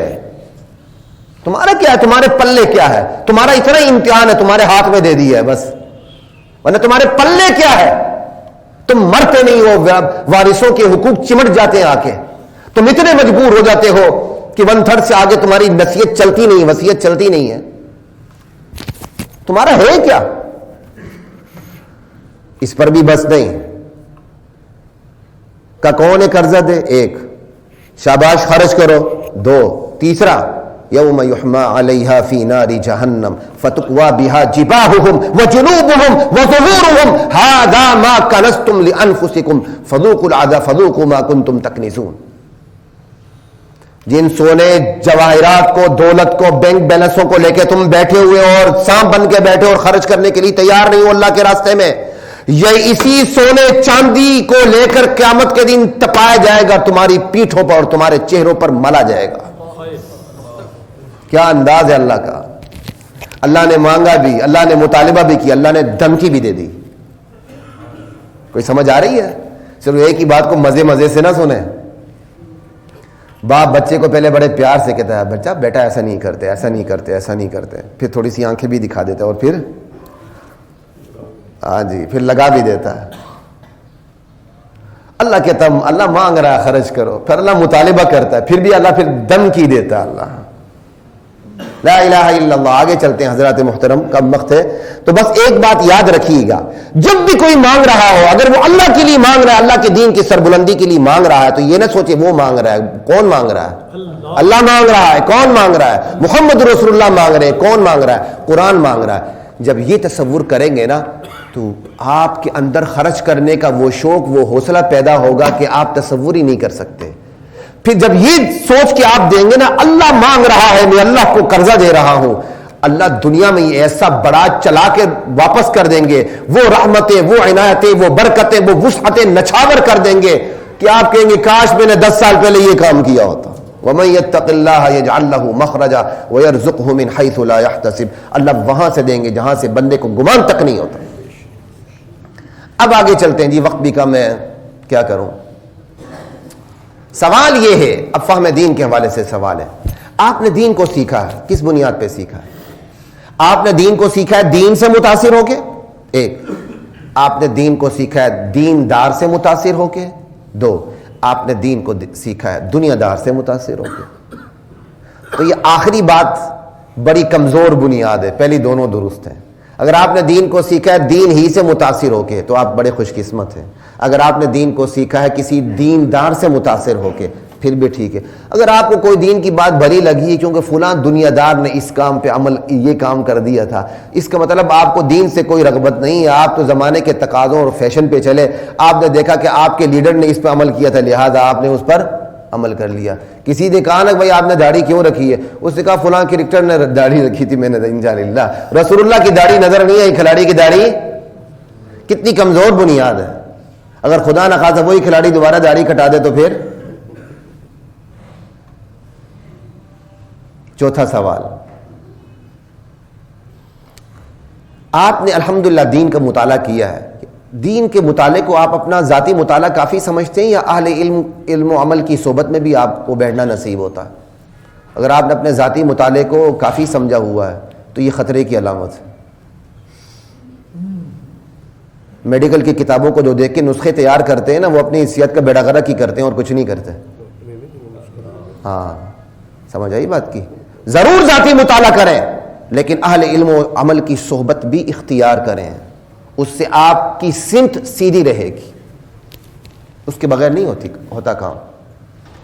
تمہارا کیا ہے؟ تمہارے پلے کیا ہے؟ تمہارا اتنا ہی امتحان ہے، تمہارے ہاتھ میں دے دیا ہے بس، ورنہ تمہارے پلے کیا ہے؟ تم مرتے نہیں ہو، وارثوں کے حقوق چمٹ جاتے ہیں آ کے. تم اتنے مجبور ہو جاتے ہو کہ 1/3 سے آگے تمہاری نصیحت چلتی نہیں، وصیت چلتی نہیں ہے. تمہارا ہے کیا؟ اس پر بھی بس نہیں. کا کون ہے قرضہ دے؟ 1. شاباش خرچ کرو. 2. تیسرا یوم یحما علیہا فی نار جہنم فتقوی بہا جباہہم وجنوبہم وظہورہم ھذا ما کنزتم لانفسکم فذوقوا العذاب فذوقوا ما کنتم تکنزون. جن سونے جواہرات کو, دولت کو, بینک بیلنسوں کو لے کے تم بیٹھے ہوئے اور سانپ بن کے بیٹھے اور خرچ کرنے کے لیے تیار نہیں ہو اللہ کے راستے میں, یہ اسی سونے چاندی کو لے کر قیامت کے دن تپایا جائے گا تمہاری پیٹھوں پر اور تمہارے چہروں پر ملا جائے گا. کیا انداز ہے اللہ کا. اللہ نے مانگا بھی, اللہ نے مطالبہ بھی کیا, اللہ نے دھمکی بھی دے دی. کوئی سمجھ آ رہی ہے؟ صرف ایک ہی بات کو مزے مزے سے نہ سنیں. باپ بچے کو پہلے بڑے پیار سے کہتا ہے, بچہ بیٹا ایسا نہیں کرتے, ایسا نہیں کرتے, ایسا نہیں کرتے, پھر تھوڑی سی آنکھیں بھی دکھا دیتا ہے اور پھر ہاں جی پھر لگا بھی دیتا ہے. اللہ کہتا ہے اللہ مانگ رہا ہے خرچ کرو, پھر اللہ مطالبہ کرتا ہے, پھر بھی اللہ پھر دھمکی دیتا ہے. اللہ لا الہ الا اللہ. آگے چلتے ہیں حضرات محترم, کا وقت ہے تو بس ایک بات یاد رکھیے گا, جب بھی کوئی مانگ رہا ہو اگر وہ اللہ کے لیے مانگ رہا ہے, اللہ کے دین کی سربلندی کے لیے مانگ رہا ہے, تو یہ نہ سوچے وہ مانگ رہا ہے. کون مانگ رہا ہے؟ اللہ مانگ رہا ہے. کون مانگ رہا ہے؟ محمد رسول اللہ مانگ رہے ہیں. کون مانگ رہا ہے؟ قرآن مانگ رہا ہے. جب یہ تصور کریں گے نا تو آپ کے اندر خرچ کرنے کا وہ شوق, وہ حوصلہ پیدا ہوگا کہ آپ تصور ہی نہیں کر سکتے. پھر جب یہ سوچ کے آپ دیں گے نا اللہ مانگ رہا ہے, میں اللہ کو قرضہ دے رہا ہوں, اللہ دنیا میں ایسا بڑا چلا کے واپس کر دیں گے, وہ رحمتیں, وہ عنایتیں, وہ برکتیں, وہ وسعتیں نچھاور کر دیں گے کہ آپ کہیں گے کاش میں نے 10 سال پہلے یہ کام کیا ہوتا. وَمَن يَتَّقِ اللَّهَ يَجْعَل لَّهُ مَخْرَجًا وَيَرْزُقْهُ مِنْ حَيْثُ لَا يَحْتَسِبُ. اللہ وہاں سے دیں گے جہاں سے بندے کو گمان تک نہیں ہوتا. اب آگے چلتے ہیں جی, وقت بھی کم ہے, کیا کروں. سوال یہ ہے, اب فہم دین کے حوالے سے سوال ہے, آپ نے دین کو سیکھا ہے, کس بنیاد پہ سیکھا ہے؟ آپ نے دین کو سیکھا ہے دین سے متاثر ہو کے, ایک. آپ نے دین کو سیکھا ہے دیندار سے متاثر ہو کے, دو. آپ نے دین کو سیکھا ہے دنیا دار سے متاثر ہو کے. تو یہ آخری بات بڑی کمزور بنیاد ہے, پہلی دونوں درست ہیں. اگر آپ نے دین کو سیکھا ہے دین ہی سے متاثر ہو کے تو آپ بڑے خوش قسمت ہیں. اگر آپ نے دین کو سیکھا ہے کسی دیندار سے متاثر ہو کے پھر بھی ٹھیک ہے. اگر آپ کو کوئی دین کی بات بھری لگی ہے کیونکہ فلاں دنیا دار نے اس کام پہ عمل یہ کام کر دیا تھا, اس کا مطلب آپ کو دین سے کوئی رغبت نہیں ہے, آپ تو زمانے کے تقاضوں اور فیشن پہ چلے. آپ نے دیکھا کہ آپ کے لیڈر نے اس پہ عمل کیا تھا لہٰذا آپ نے اس پر عمل کر لیا. کسی نے کہا نا بھائی آپ نے داڑھی کیوں رکھی ہے, اس نے کہا فلاں کرکٹر نے داڑھی رکھی تھی میں نے, انشاءاللہ رسول اللہ کی داڑھی نظر نہیں آئی, کھلاڑی کی داڑھی. کتنی کمزور بنیاد ہے. اگر خدا نہ خاصا وہی کھلاڑی دوبارہ داڑھی کٹا دے تو پھر. چوتھا سوال, آپ نے الحمدللہ دین کا مطالعہ کیا ہے, دین کے مطالعے کو آپ اپنا ذاتی مطالعہ کافی سمجھتے ہیں یا اہل علم و عمل کی صحبت میں بھی آپ کو بیٹھنا نصیب ہوتا ہے؟ اگر آپ نے اپنے ذاتی مطالعے کو کافی سمجھا ہوا ہے تو یہ خطرے کی علامت ہے. میڈیکل کی کتابوں کو جو دیکھ کے نسخے تیار کرتے ہیں نا وہ اپنی حیثیت کا بیڑا غرق ہی کرتے ہیں اور کچھ نہیں کرتے. ہاں سمجھ آئی بات کی. ضرور ذاتی مطالعہ کریں لیکن اہل علم و عمل کی صحبت بھی اختیار کریں, اس سے آپ کی سمت سیدھی رہے گی, اس کے بغیر نہیں ہوتا کام.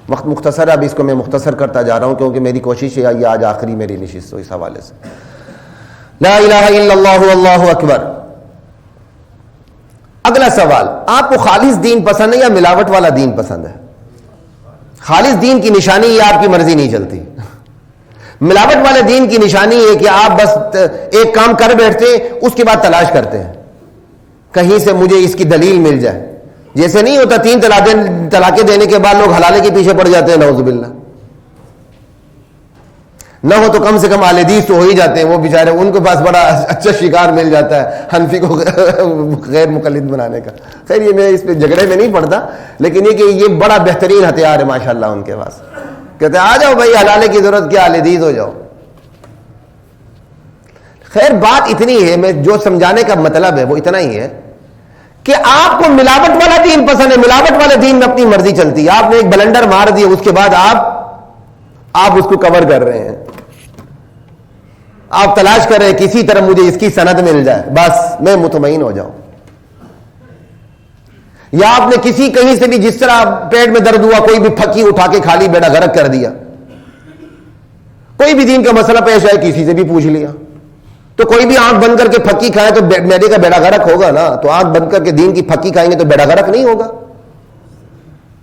وقت مختصر ہے, اب اس کو میں مختصر کرتا جا رہا ہوں کیونکہ میری کوشش ہے یہ آج آخری میری نشست ہو اس حوالے سے. لا الہ الا اللہ واللہ اکبر. اگلا سوال, آپ کو خالص دین پسند ہے یا ملاوٹ والا دین پسند ہے؟ خالص دین کی نشانی یہ آپ کی مرضی نہیں چلتی. ملاوٹ والے دین کی نشانی ہے کہ آپ بس ایک کام کر بیٹھتے ہیں اس کے بعد تلاش کرتے ہیں کہیں سے مجھے اس کی دلیل مل جائے. جیسے نہیں ہوتا 3 طلاقیں دینے کے بعد لوگ حلالے کے پیچھے پڑ جاتے ہیں, نعوذ باللہ. نہ ہو تو کم سے کم اہل حدیث تو ہو ہی جاتے ہیں, وہ بیچارے ان کے پاس بڑا اچھا شکار مل جاتا ہے حنفی کو غیر مقلد بنانے کا. خیر یہ میں اس پہ جھگڑے میں نہیں پڑتا, لیکن یہ کہ یہ بڑا بہترین ہتھیار ہے ماشاءاللہ ان کے پاس. کہتے ہیں آ جاؤ بھائی حلالے کی ضرورت کیا, اہل حدیث ہو جاؤ. خیر بات اتنی ہے, میں جو سمجھانے کا مطلب ہے وہ اتنا ہی ہے کہ آپ کو ملاوٹ والا دین پسند ہے. ملاوٹ والے دین میں اپنی مرضی چلتی ہے. آپ نے ایک بلنڈر مار دیا اس کے بعد آپ اس کو کور کر رہے ہیں, آپ تلاش کر رہے ہیں کسی طرح مجھے اس کی سند مل جائے بس میں مطمئن ہو جاؤں. یا آپ نے کسی کہیں سے بھی جس طرح پیٹ میں درد ہوا کوئی بھی پھکی اٹھا کے کھا لی, بیڑا غرق کر دیا. کوئی بھی دین کا مسئلہ پیش آئے کسی سے بھی پوچھ لیا. تو کوئی بھی آنکھ بند کر کے پھکی کھائے تو میدے کا بیڑا غرق ہوگا نا. تو آنکھ بند کر کے دین کی پھکی کھائیں گے تو بیڑا غرق نہیں ہوگا.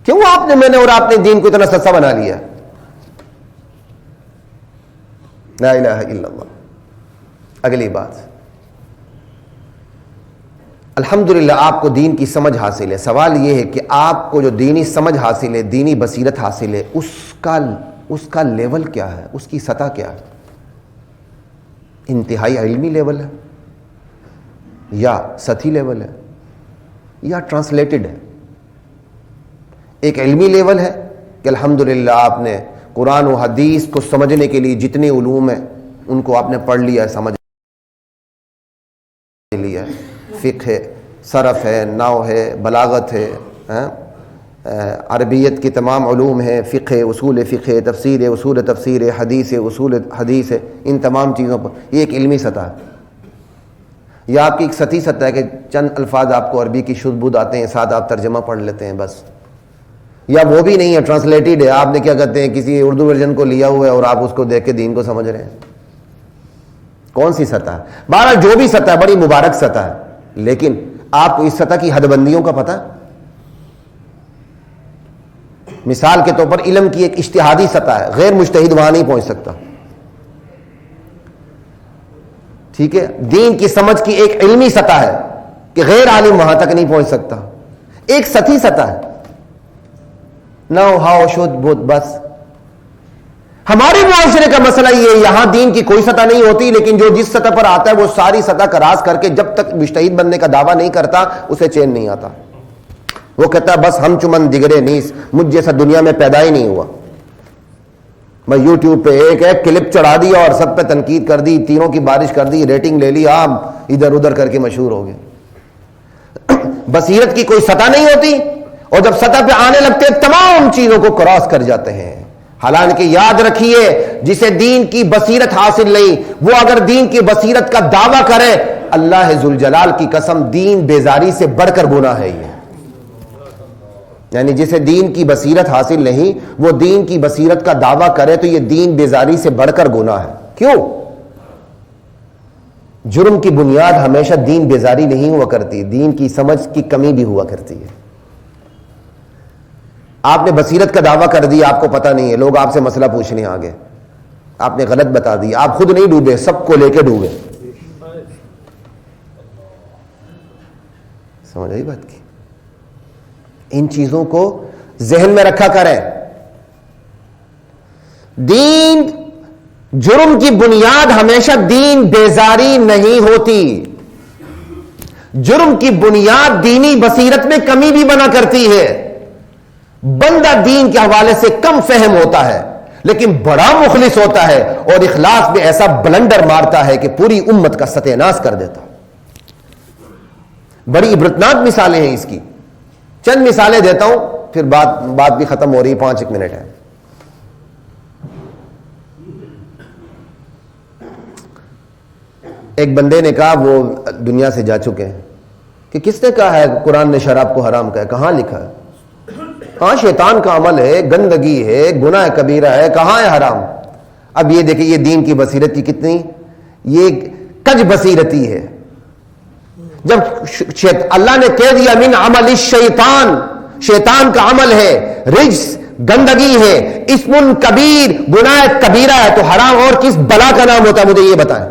کیوں میں نے اور آپ نے دین کو اتنا سستا بنا لیا؟ لا الہ الا اللہ. اگلی بات، الحمدللہ آپ کو دین کی سمجھ حاصل ہے. سوال یہ ہے کہ آپ کو جو دینی سمجھ حاصل ہے، دینی بصیرت حاصل ہے، اس کا لیول کیا ہے، اس کی سطح کیا ہے؟ انتہائی علمی لیول ہے، یا سطحی لیول ہے، یا ٹرانسلیٹڈ ہے؟ ایک علمی لیول ہے کہ الحمدللہ آپ نے قرآن و حدیث کو سمجھنے کے لیے جتنے علوم ہیں ان کو آپ نے پڑھ لیا ہے، سمجھ لیا ہے. فقہ ہے، صرف ہے، نحو ہے، بلاغت ہے، عربیت کے تمام علوم ہیں، فقہ ہے، اصول فقہ ہے، تفسیر ہے، اصول تفسیر ہے، حدیث ہے، اصول حدیث ہے. ان تمام چیزوں پر یہ ایک علمی سطح ہے. یا آپ کی ایک سطحی سطح ہے کہ چند الفاظ آپ کو عربی کی شدھ بدھ آتے ہیں، ساتھ آپ ترجمہ پڑھ لیتے ہیں بس. یا وہ بھی نہیں ہے، ٹرانسلیٹڈ ہے، آپ نے کیا کہتے ہیں کسی اردو ورژن کو لیا ہوا ہے اور آپ اس کو دیکھ کے دین کو سمجھ رہے ہیں. کون سی سطح ہے؟ بہرحال جو بھی سطح ہے بڑی مبارک سطح ہے، لیکن آپ کو اس سطح کی حد بندیوں کا پتہ؟ مثال کے طور پر علم کی ایک اجتہادی سطح ہے، غیر مجتہد وہاں نہیں پہنچ سکتا. ٹھیک ہے، دین کی سمجھ کی ایک علمی سطح ہے کہ غیر عالم وہاں تک نہیں پہنچ سکتا. ایک سطحی سطح ہے، نو ہاؤ شدھ بدھ. بس ہمارے معاشرے کا مسئلہ یہ ہے، یہاں دین کی کوئی سطح نہیں ہوتی، لیکن جو جس سطح پر آتا ہے وہ ساری سطح کراس کر کے جب تک مجتہد بننے کا دعویٰ نہیں کرتا اسے چین نہیں آتا. وہ کہتا ہے بس ہم چمن دگرے نیس، مجھ جیسا دنیا میں پیدا ہی نہیں ہوا. میں یوٹیوب پہ ایک کلپ چڑھا دیا اور سب پہ تنقید کر دی، تیروں کی بارش کر دی، ریٹنگ لے لی، عام ادھر ادھر کر کے مشہور ہو گئے. بصیرت کی کوئی سطح نہیں ہوتی، اور جب سطح پہ آنے لگتے تمام چیزوں کو کراس کر جاتے ہیں. حالانکہ یاد رکھیے، جسے دین کی بصیرت حاصل نہیں وہ اگر دین کی بصیرت کا دعویٰ کرے، اللہ ذوالجلال کی قسم دین بیزاری سے بڑھ کر گناہ ہے. یہ یعنی جسے دین کی بصیرت حاصل نہیں وہ دین کی بصیرت کا دعویٰ کرے تو یہ دین بیزاری سے بڑھ کر گناہ ہے. کیوں؟ جرم کی بنیاد ہمیشہ دین بیزاری نہیں ہوا کرتی، دین کی سمجھ کی کمی بھی ہوا کرتی ہے. آپ نے بصیرت کا دعویٰ کر دیا، آپ کو پتہ نہیں ہے، لوگ آپ سے مسئلہ پوچھنے آ گئے، آپ نے غلط بتا دیا، آپ خود نہیں ڈوبے، سب کو لے کے ڈوبے. سمجھ آئی بات کی؟ ان چیزوں کو ذہن میں رکھا کریں. دین جرم کی بنیاد ہمیشہ دین بیزاری نہیں ہوتی. جرم کی بنیاد دینی بصیرت میں کمی بھی بنا کرتی ہے. بندہ دین کے حوالے سے کم فہم ہوتا ہے لیکن بڑا مخلص ہوتا ہے اور اخلاص میں ایسا بلنڈر مارتا ہے کہ پوری امت کا ستیہ ناش کر دیتا. بڑی عبرتناک مثالیں ہیں اس کی. چند مثالیں دیتا ہوں پھر بات بھی ختم ہو رہی ہے، 5 منٹ ہے. ایک بندے نے کہا، وہ دنیا سے جا چکے ہیں، کہ کس نے کہا ہے قرآن نے شراب کو حرام کہا ہے؟ کہاں لکھا ہے؟ کہاں شیطان کا عمل ہے، گندگی ہے، گناہ کبیرہ ہے، کہاں ہے حرام؟ اب یہ دیکھیں یہ دین کی بصیرت کی کتنی یہ کج بصیرتی ہے. جب اللہ نے کہہ دیا من عمل الشیطان، شیطان کا عمل ہے، رجس گندگی ہے، اسم کبیر گناہ کبیرہ ہے، تو حرام اور کس بلا کا نام ہوتا ہے؟ مجھے یہ بتائیں.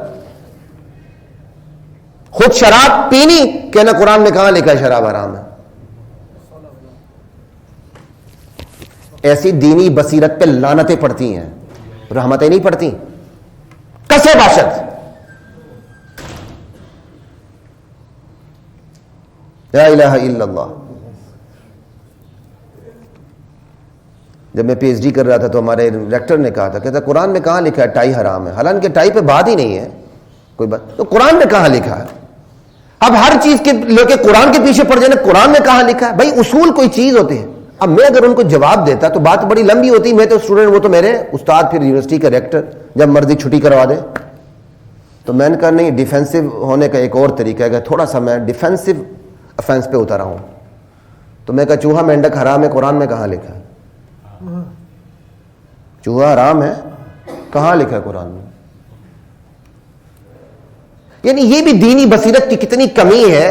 خود شراب پینی، کہنا قرآن میں کہاں لکھا ہے شراب حرام ہے؟ ایسی دینی بصیرت پہ لعنتیں پڑتی ہیں، رحمتیں نہیں پڑتی. کسے باشد لا الہ الا اللہ. جب میں پی ایچ ڈی کر رہا تھا تو ہمارے ریکٹر نے کہا تھا، کہتا قرآن میں کہاں لکھا ہے ٹائی حرام ہے؟ حالانکہ ٹائی پہ بات ہی نہیں ہے کوئی بات، تو قرآن میں کہاں لکھا ہے؟ اب ہر چیز کے لے کے قرآن کے پیچھے پڑ جانا، قرآن میں کہاں لکھا ہے؟ بھائی اصول کوئی چیز ہوتے ہیں. اب میں اگر ان کو جواب دیتا تو بات بڑی لمبی ہوتی. میں تو اسٹوڈنٹ، وہ تو میرے استاد، پھر یونیورسٹی کا ریکٹر، جب مرضی چھٹی کروا دے. تو میں نے کہا نہیں، ڈیفینسو ہونے کا ایک اور طریقہ ہے کہ تھوڑا سا میں ڈیفینسو افینس پہ اترا ہوں. تو میں کہا چوہا مینڈک حرام ہے، قرآن میں کہاں لکھا ہے؟ چوہا حرام ہے، کہاں لکھا ہے قرآن میں؟ یعنی یہ بھی دینی بصیرت کی کتنی کمی ہے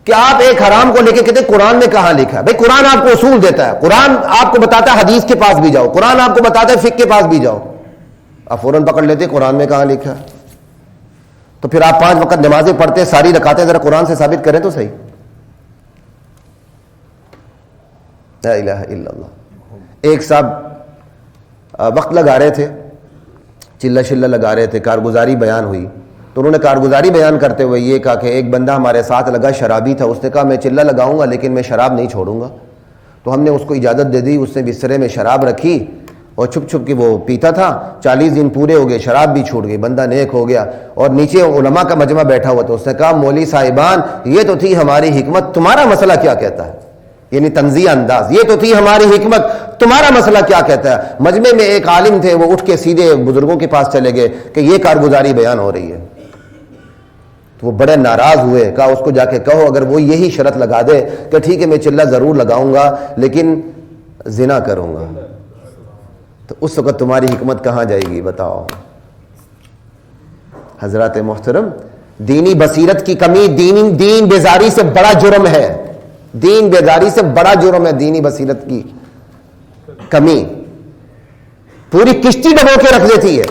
کہ آپ ایک حرام کو لے کے کہتے ہیں قرآن میں کہاں لکھا ہے. بھائی قرآن آپ کو اصول دیتا ہے، قرآن آپ کو بتاتا ہے حدیث کے پاس بھی جاؤ، قرآن آپ کو بتاتا ہے فقہ کے پاس بھی جاؤ. آپ فوراً پکڑ لیتے قرآن میں کہاں لکھا ہے. تو پھر آپ 5 وقت نمازیں پڑھتے ساری رکعتیں ذرا قرآن سے ثابت کریں تو صحیح. لا الہ الا اللہ. ایک صاحب وقت لگا رہے تھے, چلہ شلہ لگا رہے تھے, کارگزاری بیان ہوئی تو انہوں نے کارگزاری بیان کرتے ہوئے یہ کہا کہ ایک بندہ ہمارے ساتھ لگا شرابی تھا, اس نے کہا میں چلہ لگاؤں گا لیکن میں شراب نہیں چھوڑوں گا. تو ہم نے اس کو اجازت دے دی, اس نے بسترے میں شراب رکھی اور چھپ چھپ کے وہ پیتا تھا. 40 دن پورے ہو گئے, شراب بھی چھوٹ گئی, بندہ نیک ہو گیا. اور نیچے علماء کا مجمع بیٹھا ہوا تھا, اس نے کہا مولوی صاحبان یہ تو تھی ہماری حکمت, تمہارا مسئلہ کیا کہتا ہے. یعنی تنزیہ انداز, یہ تو تھی ہماری حکمت, تمہارا مسئلہ کیا کہتا ہے. مجمع میں ایک عالم تھے, وہ اٹھ کے سیدھے بزرگوں کے پاس چلے گئے کہ یہ کارگزاری بیان ہو رہی ہے. تو وہ بڑے ناراض ہوئے, کہا اس کو جا کے کہو اگر وہ یہی شرط لگا دے کہ ٹھیک ہے میں چلہ ضرور لگاؤں گا لیکن زنا کروں گا, تو اس وقت تمہاری حکمت کہاں جائے گی بتاؤ. حضرات محترم, دینی بصیرت کی کمی دین بیزاری سے بڑا جرم ہے. دین بیداری سے بڑا جرم ہے دینی بصیرت کی کمی. پوری کشتی ڈبو کے رکھ دیتی ہے.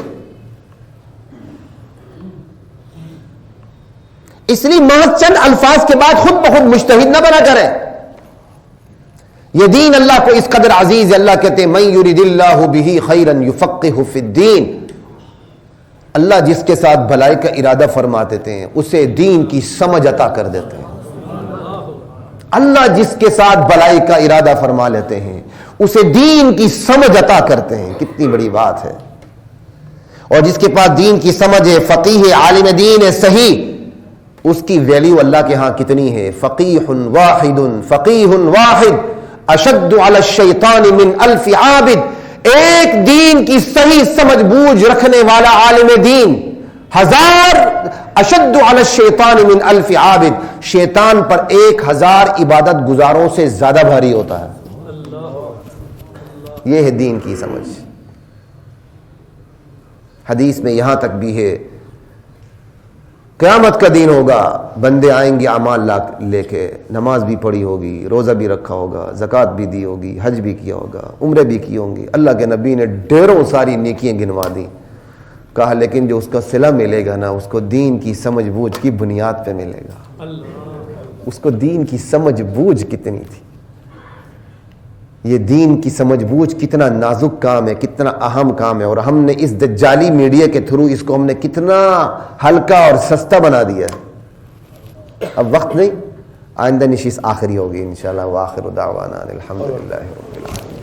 اس لیے محض چند الفاظ کے بعد خود بخود مجتہد نہ بنا کریں. یہ دین اللہ کو اس قدر عزیز ہے, اللہ کہتے ہیں من یرید اللہ بہ خیرا یفقہہ فی الدین. اللہ جس کے ساتھ بھلائی کا ارادہ فرما دیتے ہیں اسے دین کی سمجھ عطا کر دیتے ہیں. اللہ جس کے ساتھ بھلائی کا ارادہ فرما لیتے ہیں اسے دین کی سمجھ عطا کرتے ہیں. کتنی بڑی بات ہے. اور جس کے پاس دین کی سمجھ ہے, فقیہ ہے, عالم دین ہے صحیح, اس کی ویلیو اللہ کے ہاں کتنی ہے. فقیہ واحد اشد علی الشیطان من 1000 عابد. ایک دین کی صحیح سمجھ بوجھ رکھنے والا عالم دین 1000 اشد علی الشیطان من 1000 عابد, شیطان پر 1000 عبادت گزاروں سے زیادہ بھاری ہوتا ہے. یہ ہے دین کی سمجھ. حدیث میں یہاں تک بھی ہے قیامت کا دن ہوگا, بندے آئیں گے اعمال لے کے, نماز بھی پڑھی ہوگی, روزہ بھی رکھا ہوگا, زکوٰۃ بھی دی ہوگی, حج بھی کیا ہوگا, عمرے بھی کی ہوں گی. اللہ کے نبی نے ڈھیروں ساری نیکیاں گنوا دی. کہا لیکن جو اس کا صلہ ملے گا نا اس کو دین کی سمجھ بوجھ کی بنیاد پہ ملے گا. اس کو دین کی سمجھ بوجھ کتنی تھی. یہ دین کی سمجھ بوجھ کتنا نازک کام ہے, کتنا اہم کام ہے, اور ہم نے اس دجالی میڈیا کے تھرو اس کو ہم نے کتنا ہلکا اور سستا بنا دیا ہے. اب وقت نہیں, آئندہ نشست آخری ہوگی انشاءاللہ. وآخر دعوانا الحمدللہ رب العالمین.